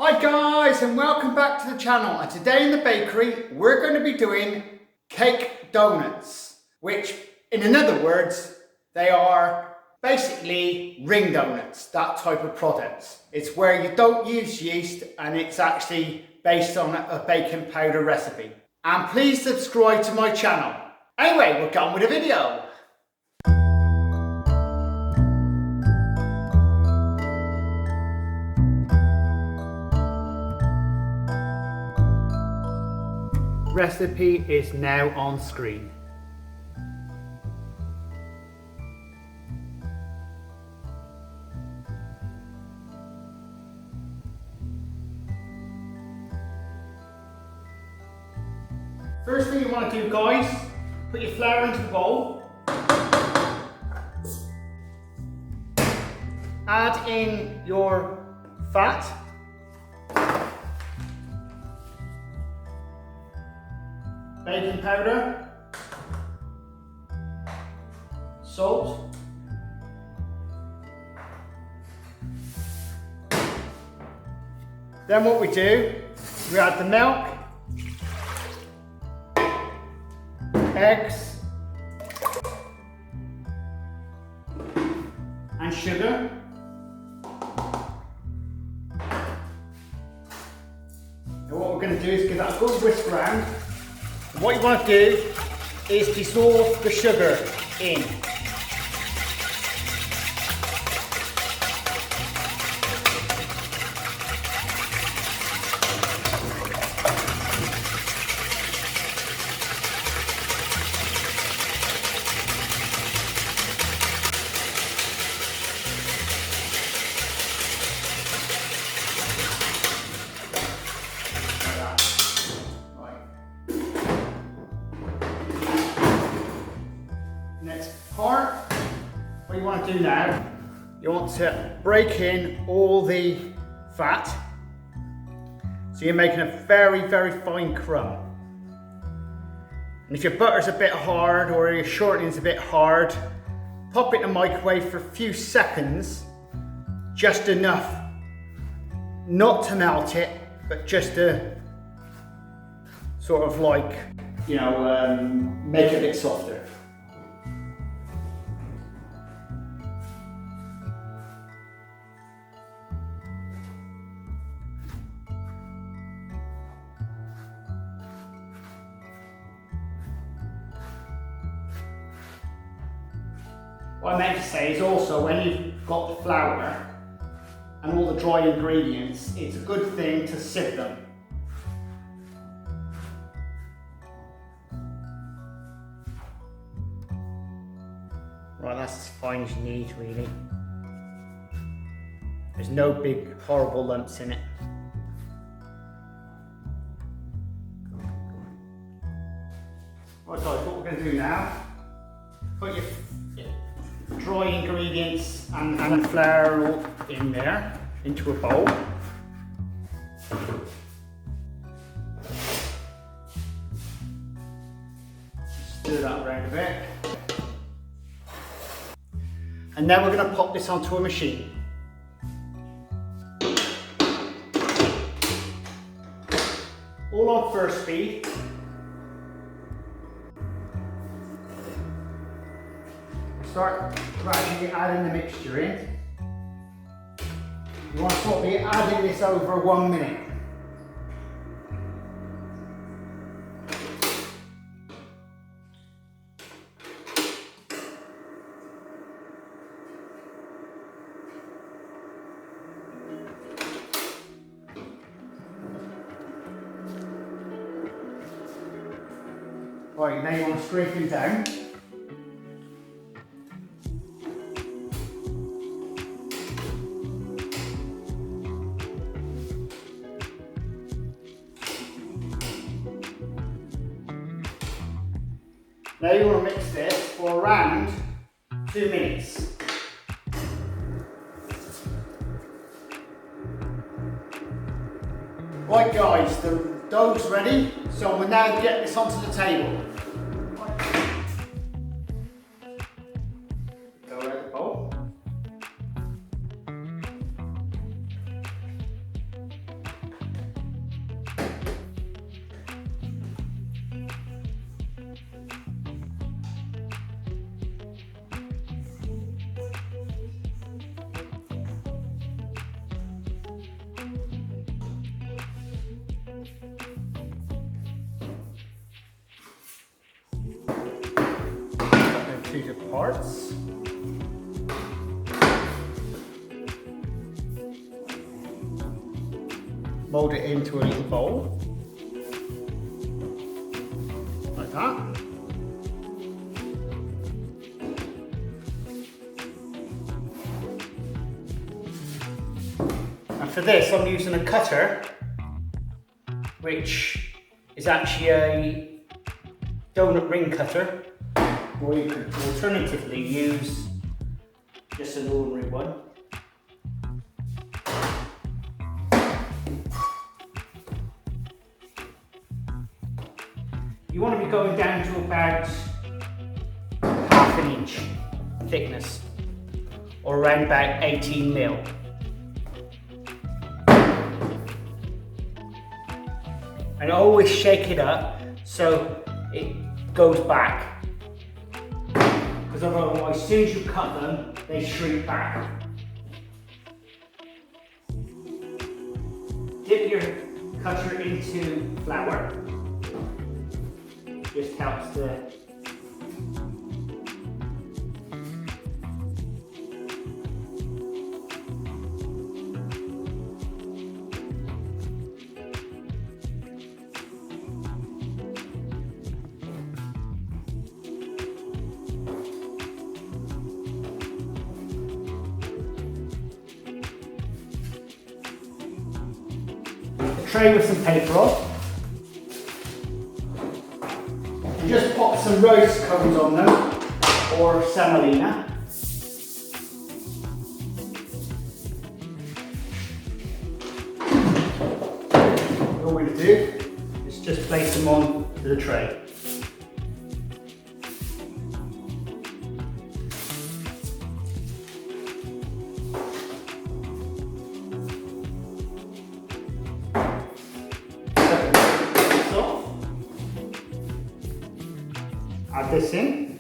Hi guys, and welcome back to the channel. And today in the bakery we're going to be doing cake donuts, which in other words they are basically ring donuts, that type of product. It's where you don't use yeast and it's actually based on a baking powder recipe. And please subscribe to my channel. Anyway, we'll get on with the video. Recipe is now on screen. First thing you want to do, guys, put your flour into the bowl. Add in your fat. Baking powder, salt, then what we do, we add the milk, eggs, and sugar. And what we're going to do is give that a good whisk round. What you want to do is dissolve the sugar in. Next part, what you want to do now, you want to break in all the fat. So you're making a very, very fine crumb. And if your butter's a bit hard or your shortening's a bit hard, pop it in the microwave for a few seconds, just enough, not to melt it, but just to sort of like, you know, make it a bit softer. What I meant to say is also when you've got the flour and all the dry ingredients, it's a good thing to sieve them. Right, that's as fine as you need, really. There's no big horrible lumps in it. Right guys, what we're going to do now, put your dry ingredients and flour all in there, into a bowl. Stir that around a bit. And now we're going to pop this onto a machine. All on first speed. Start gradually adding the mixture in. You want to sort of be adding this over 1 minute. Right, now you want to scrape it down. Now you want to mix this for around 2 minutes. Right guys, the dough's ready, so we'll now get this onto the table. Go around the bowl. into parts. Mold it into a little bowl, like that. And for this, I'm using a cutter, which is actually a donut ring cutter, or you could alternatively use just an ordinary one. You want to be going down to about half an inch thickness, or around about 18 mil. And always shake it up so it goes back, because otherwise as soon as you cut them, they shrink back. Dip your cutter into flour. Just helps to tray with some paper on. And just pop some rice cones on them, or semolina. All we're going to do is just place them on to the tray. Add this in.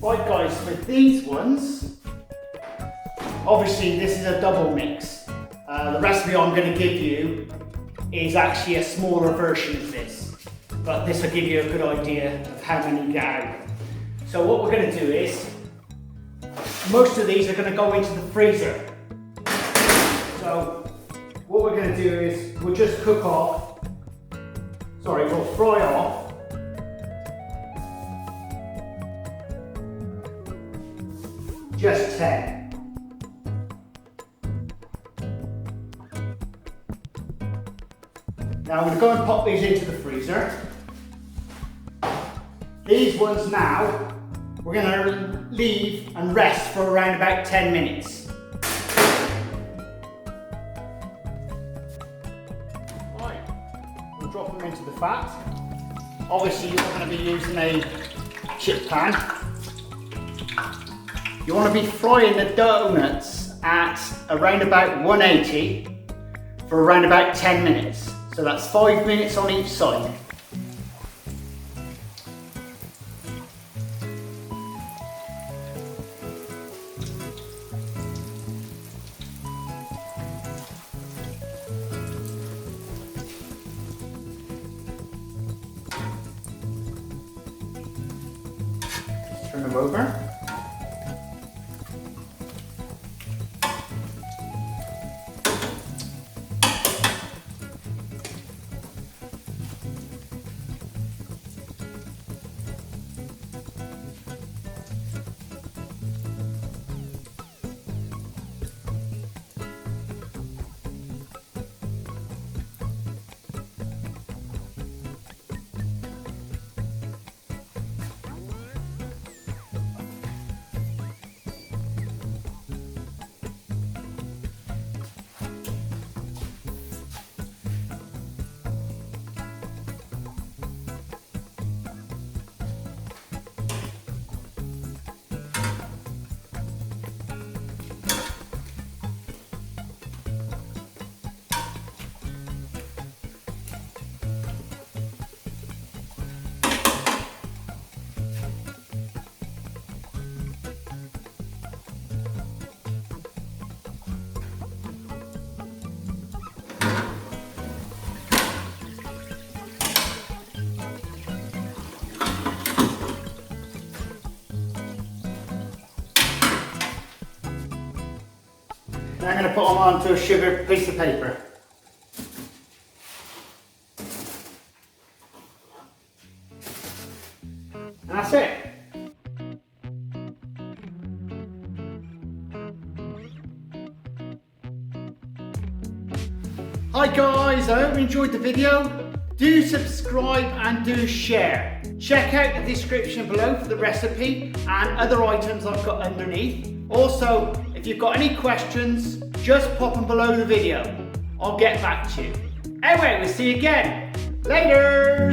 Right guys, with these ones, obviously this is a double mix. The recipe I'm going to give you is actually a smaller version of this, but this will give you a good idea of how many you get out. So what we're going to do is, most of these are going to go into the freezer. So what we're going to do is, we'll just we'll fry off just 10. Now I'm going to go and pop these into the freezer. These ones now, we're going to leave and rest for around about 10 minutes. Right, we'll drop them into the fat. Obviously you're going to be using a chip pan. You want to be frying the doughnuts at around about 180 for around about 10 minutes. So that's 5 minutes on each side. Turn them over. Now I'm going to put them onto a sugar piece of paper. And that's it. Hi guys, I hope you enjoyed the video. Do subscribe and do share. Check out the description below for the recipe and other items I've got underneath. Also, if you've got any questions, just pop them below the video. I'll get back to you. Anyway, we'll see you again. Later!